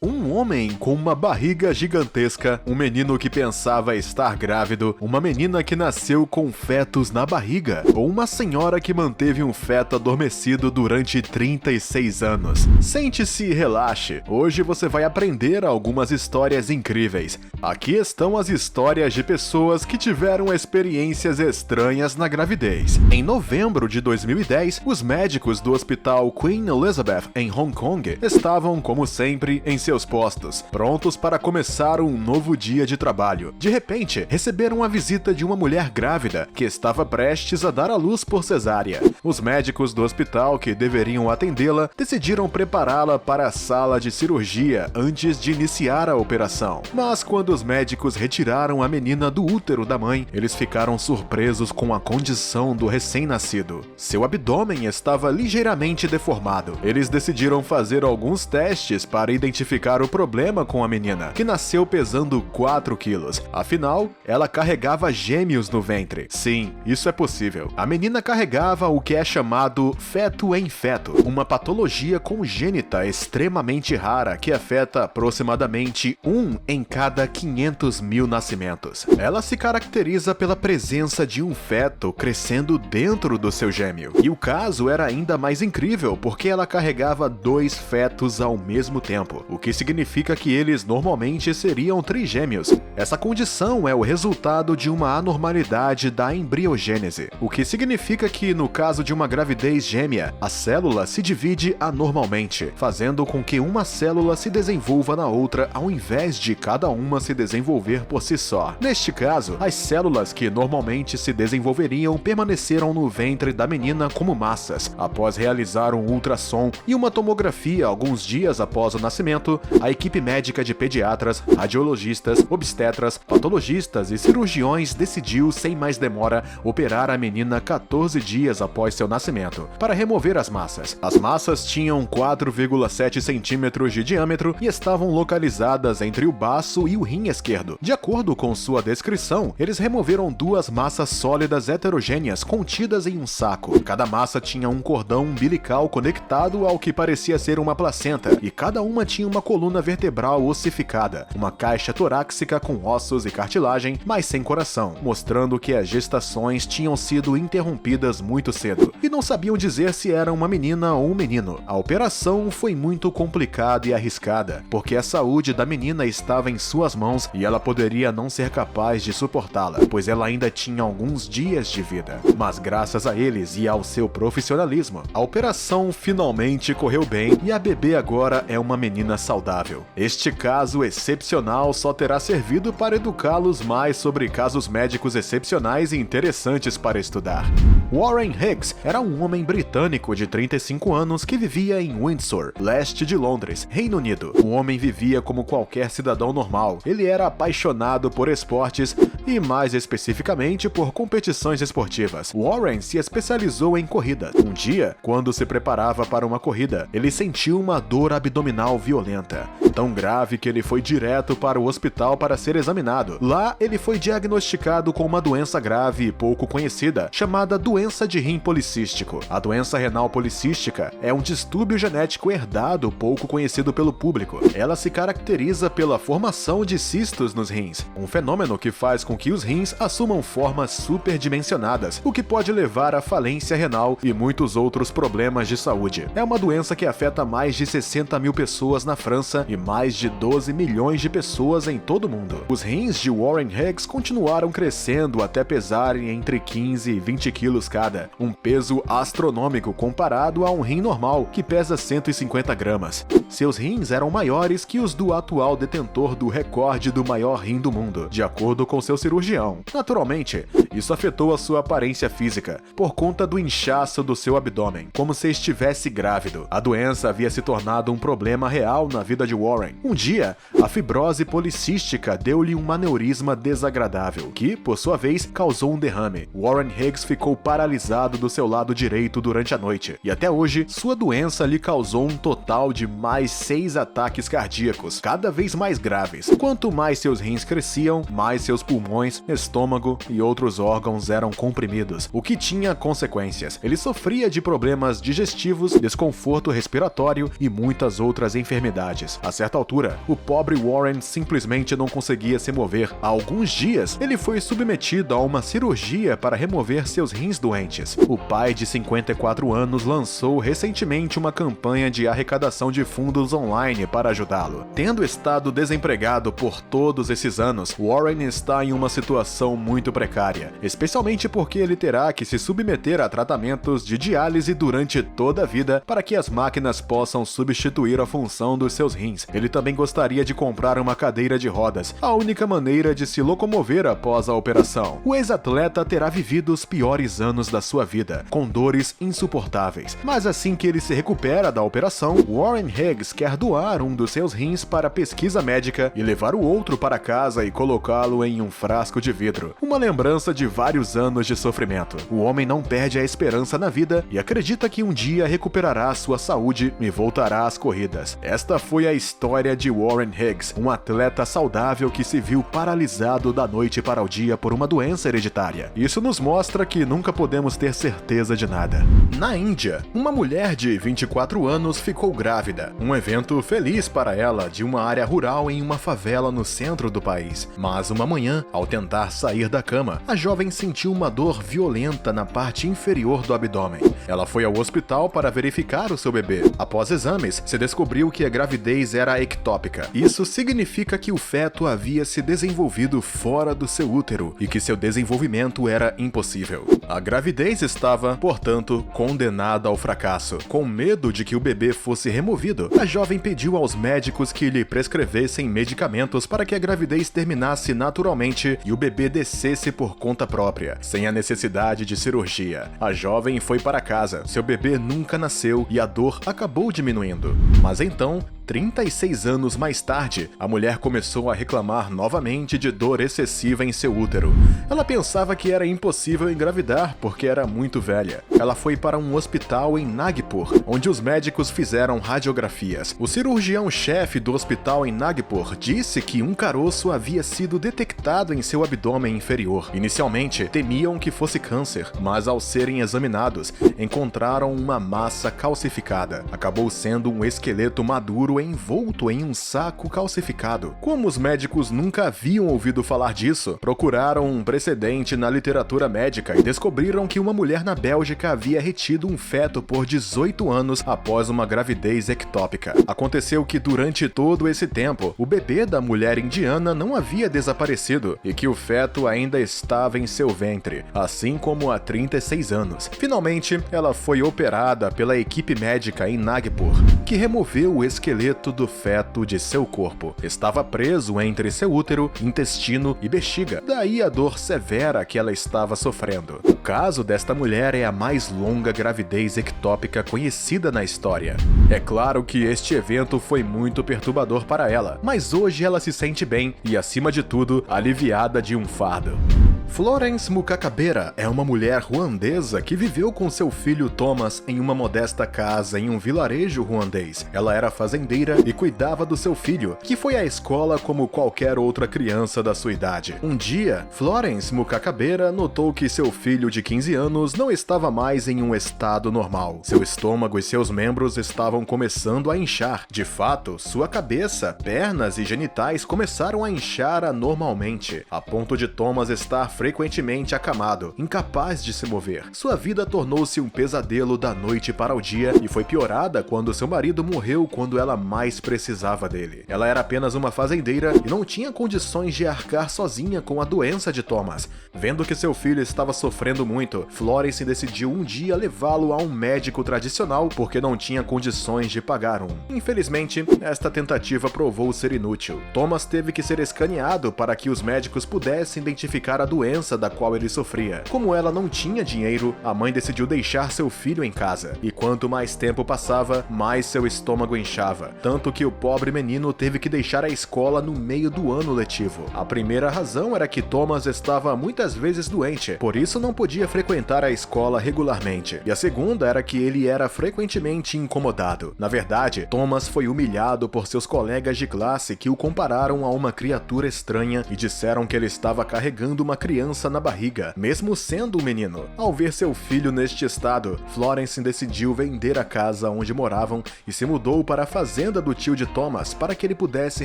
Um homem com uma barriga gigantesca, um menino que pensava estar grávido, uma menina que nasceu com fetos na barriga, ou uma senhora que manteve um feto adormecido durante 36 anos. Sente-se e relaxe, hoje você vai aprender algumas histórias incríveis. Aqui estão as histórias de pessoas que tiveram experiências estranhas na gravidez. Em novembro de 2010, os médicos do Hospital Queen Elizabeth em Hong Kong estavam, como sempre, em seus postos, prontos para começar um novo dia de trabalho. De repente, receberam a visita de uma mulher grávida que estava prestes a dar à luz por cesárea. Os médicos do hospital que deveriam atendê-la decidiram prepará-la para a sala de cirurgia antes de iniciar a operação. Mas quando os médicos retiraram a menina do útero da mãe, eles ficaram surpresos com a condição do recém-nascido. Seu abdômen estava ligeiramente deformado. Eles decidiram fazer alguns testes para identificar o problema com a menina, que nasceu pesando 4 quilos. Afinal, ela carregava gêmeos no ventre. Sim, isso é possível. A menina carregava o que é chamado feto em feto, uma patologia congênita extremamente rara que afeta aproximadamente 1 em cada 500 mil nascimentos. Ela se caracteriza pela presença de um feto crescendo dentro do seu gêmeo. E o caso era ainda mais incrível porque ela carregava 2 fetos ao mesmo tempo, o que significa que eles normalmente seriam trigêmeos. Essa condição é o resultado de uma anormalidade da embriogênese, o que significa que, no caso de uma gravidez gêmea, a célula se divide anormalmente, fazendo com que uma célula se desenvolva na outra ao invés de cada uma se desenvolver por si só. Neste caso, as células que normalmente se desenvolveriam permaneceram no ventre da menina como massas. Após realizar um ultrassom e uma tomografia alguns dias após o nascimento, a equipe médica de pediatras, radiologistas, obstetras, patologistas e cirurgiões decidiu, sem mais demora, operar a menina 14 dias após seu nascimento, para remover as massas. As massas tinham 4,7 centímetros de diâmetro e estavam localizadas entre o baço e o rim esquerdo. De acordo com sua descrição, eles removeram 2 massas sólidas heterogêneas contidas em um saco. Cada massa tinha um cordão umbilical conectado ao que parecia ser uma placenta, e cada uma tinha uma coluna vertebral ossificada, uma caixa torácica com ossos e cartilagem, mas sem coração, mostrando que as gestações tinham sido interrompidas muito cedo, e não sabiam dizer se era uma menina ou um menino. A operação foi muito complicada e arriscada, porque a saúde da menina estava em suas mãos e ela poderia não ser capaz de suportá-la, pois ela ainda tinha alguns dias de vida. Mas graças a eles e ao seu profissionalismo, a operação finalmente correu bem e a bebê agora é uma menina saudável. Este caso excepcional só terá servido para educá-los mais sobre casos médicos excepcionais e interessantes para estudar. Warren Higgs era um homem britânico de 35 anos que vivia em Windsor, leste de Londres, Reino Unido. O homem vivia como qualquer cidadão normal. Ele era apaixonado por esportes e, mais especificamente, por competições esportivas. Warren se especializou em corrida. Um dia, quando se preparava para uma corrida, ele sentiu uma dor abdominal violenta, tão grave que ele foi direto para o hospital para ser examinado. Lá, ele foi diagnosticado com uma doença grave e pouco conhecida, chamada doença de rim policístico. A doença renal policística é um distúrbio genético herdado pouco conhecido pelo público. Ela se caracteriza pela formação de cistos nos rins, um fenômeno que faz com que os rins assumam formas superdimensionadas, o que pode levar à falência renal e muitos outros problemas de saúde. É uma doença que afeta mais de 60 mil pessoas na França e mais de 12 milhões de pessoas em todo o mundo. Os rins de Warren Higgs continuaram crescendo até pesarem entre 15 e 20 quilos cada, um peso astronômico comparado a um rim normal, que pesa 150 gramas. Seus rins eram maiores que os do atual detentor do recorde do maior rim do mundo, de acordo com seu cirurgião. Naturalmente, isso afetou a sua aparência física, por conta do inchaço do seu abdômen, como se estivesse grávido. A doença havia se tornado um problema real na vida de Warren. Um dia, a fibrose policística deu-lhe um aneurisma desagradável, que, por sua vez, causou um derrame. Warren Higgs ficou paralisado paralisado do seu lado direito durante a noite, e até hoje, sua doença lhe causou um total de mais 6 ataques cardíacos, cada vez mais graves. Quanto mais seus rins cresciam, mais seus pulmões, estômago e outros órgãos eram comprimidos, o que tinha consequências. Ele sofria de problemas digestivos, desconforto respiratório e muitas outras enfermidades. A certa altura, o pobre Warren simplesmente não conseguia se mover. Há alguns dias, ele foi submetido a uma cirurgia para remover seus rins doentes. O pai de 54 anos lançou recentemente uma campanha de arrecadação de fundos online para ajudá-lo. Tendo estado desempregado por todos esses anos, Warren está em uma situação muito precária, especialmente porque ele terá que se submeter a tratamentos de diálise durante toda a vida para que as máquinas possam substituir a função dos seus rins. Ele também gostaria de comprar uma cadeira de rodas, a única maneira de se locomover após a operação. O ex-atleta terá vivido os piores anos da sua vida, com dores insuportáveis. Mas assim que ele se recupera da operação, Warren Higgs quer doar um dos seus rins para pesquisa médica e levar o outro para casa e colocá-lo em um frasco de vidro. Uma lembrança de vários anos de sofrimento. O homem não perde a esperança na vida e acredita que um dia recuperará sua saúde e voltará às corridas. Esta foi a história de Warren Higgs, um atleta saudável que se viu paralisado da noite para o dia por uma doença hereditária. Isso nos mostra que nunca podemos ter certeza de nada. Na Índia, uma mulher de 24 anos ficou grávida. Um evento feliz para ela de uma área rural em uma favela no centro do país. Mas uma manhã, ao tentar sair da cama, a jovem sentiu uma dor violenta na parte inferior do abdômen. Ela foi ao hospital para verificar o seu bebê. Após exames, se descobriu que a gravidez era ectópica. Isso significa que o feto havia se desenvolvido fora do seu útero e que seu desenvolvimento era impossível. A gravidez estava, portanto, condenada ao fracasso. Com medo de que o bebê fosse removido, a jovem pediu aos médicos que lhe prescrevessem medicamentos para que a gravidez terminasse naturalmente e o bebê descesse por conta própria, sem a necessidade de cirurgia. A jovem foi para casa, seu bebê nunca nasceu e a dor acabou diminuindo. Mas então, 36 anos mais tarde, a mulher começou a reclamar novamente de dor excessiva em seu útero. Ela pensava que era impossível engravidar porque era muito velha. Ela foi para um hospital em Nagpur, onde os médicos fizeram radiografias. O cirurgião-chefe do hospital em Nagpur disse que um caroço havia sido detectado em seu abdômen inferior. Inicialmente, temiam que fosse câncer, mas ao serem examinados, encontraram uma massa calcificada. Acabou sendo um esqueleto maduro envolto em um saco calcificado. Como os médicos nunca haviam ouvido falar disso, procuraram um precedente na literatura médica e descobriram que uma mulher na Bélgica havia retido um feto por 18 anos após uma gravidez ectópica. Aconteceu que durante todo esse tempo, o bebê da mulher indiana não havia desaparecido e que o feto ainda estava em seu ventre, assim como há 36 anos. Finalmente, ela foi operada pela equipe médica em Nagpur, que removeu o esqueleto do feto de seu corpo. Estava preso entre seu útero, intestino e bexiga, daí a dor severa que ela estava sofrendo. O caso desta mulher é a mais longa gravidez ectópica conhecida na história. É claro que este evento foi muito perturbador para ela, mas hoje ela se sente bem e, acima de tudo, aliviada de um fardo. Florence Mukakabera é uma mulher ruandesa que viveu com seu filho Thomas em uma modesta casa em um vilarejo ruandês. Ela era fazendeira e cuidava do seu filho, que foi à escola como qualquer outra criança da sua idade. Um dia, Florence Mukakabera notou que seu filho de 15 anos não estava mais em um estado normal. Seu estômago e seus membros estavam começando a inchar. De fato, sua cabeça, pernas e genitais começaram a inchar anormalmente, a ponto de Thomas estar frequentemente acamado, incapaz de se mover. Sua vida tornou-se um pesadelo da noite para o dia e foi piorada quando seu marido morreu quando ela mais precisava dele. Ela era apenas uma fazendeira e não tinha condições de arcar sozinha com a doença de Thomas. Vendo que seu filho estava sofrendo muito, Florence decidiu um dia levá-lo a um médico tradicional porque não tinha condições de pagar um. Infelizmente, esta tentativa provou ser inútil. Thomas teve que ser escaneado para que os médicos pudessem identificar a doença doença da qual ele sofria. Como ela não tinha dinheiro, a mãe decidiu deixar seu filho em casa. E quanto mais tempo passava, mais seu estômago inchava. Tanto que o pobre menino teve que deixar a escola no meio do ano letivo. A primeira razão era que Thomas estava muitas vezes doente, por isso não podia frequentar a escola regularmente. E a segunda era que ele era frequentemente incomodado. Na verdade, Thomas foi humilhado por seus colegas de classe que o compararam a uma criatura estranha e disseram que ele estava carregando uma criança na barriga, mesmo sendo um menino. Ao ver seu filho neste estado, Florence decidiu vender a casa onde moravam e se mudou para a fazenda do tio de Thomas para que ele pudesse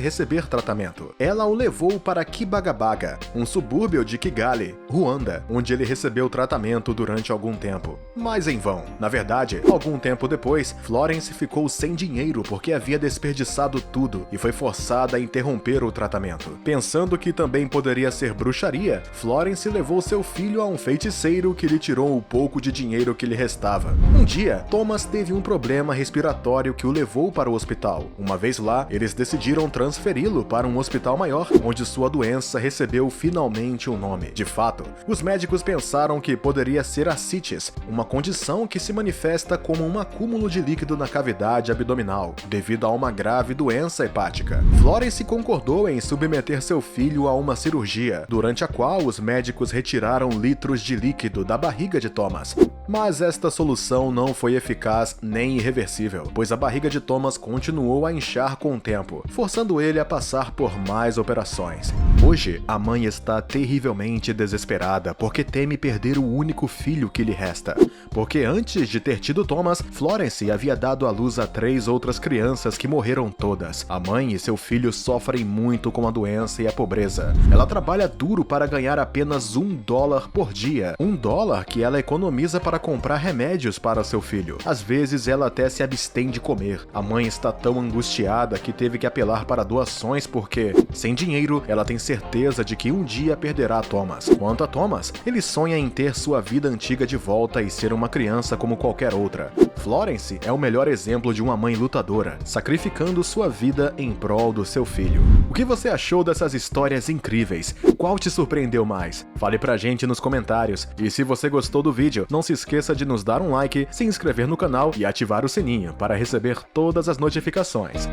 receber tratamento. Ela o levou para Kibagabaga, um subúrbio de Kigali, Ruanda, onde ele recebeu tratamento durante algum tempo. Mas em vão. Na verdade, algum tempo depois, Florence ficou sem dinheiro porque havia desperdiçado tudo e foi forçada a interromper o tratamento. Pensando que também poderia ser bruxaria, Florence levou seu filho a um feiticeiro que lhe tirou o pouco de dinheiro que lhe restava. Um dia, Thomas teve um problema respiratório que o levou para o hospital. Uma vez lá, eles decidiram transferi-lo para um hospital maior, onde sua doença recebeu finalmente um nome. De fato, os médicos pensaram que poderia ser ascites, uma condição que se manifesta como um acúmulo de líquido na cavidade abdominal, devido a uma grave doença hepática. Florence concordou em submeter seu filho a uma cirurgia, durante a qual os médicos retiraram litros de líquido da barriga de Thomas. Mas esta solução não foi eficaz nem irreversível, pois a barriga de Thomas continuou a inchar com o tempo, forçando ele a passar por mais operações. Hoje, a mãe está terrivelmente desesperada porque teme perder o único filho que lhe resta. Porque antes de ter tido Thomas, Florence havia dado à luz a 3 outras crianças que morreram todas. A mãe e seu filho sofrem muito com a doença e a pobreza. Ela trabalha duro para ganhar apenas $1 por dia. $1 que ela economiza para comprar remédios para seu filho. Às vezes ela até se abstém de comer. A mãe está tão angustiada que teve que apelar para doações porque, sem dinheiro, ela tem certeza de que um dia perderá Thomas. Quanto a Thomas, ele sonha em ter sua vida antiga de volta e ser uma criança como qualquer outra. Florence é o melhor exemplo de uma mãe lutadora, sacrificando sua vida em prol do seu filho. O que você achou dessas histórias incríveis? Qual te surpreendeu mais? Fale pra gente nos comentários. E se você gostou do vídeo, não se esqueça de nos dar um like, se inscrever no canal e ativar o sininho para receber todas as notificações.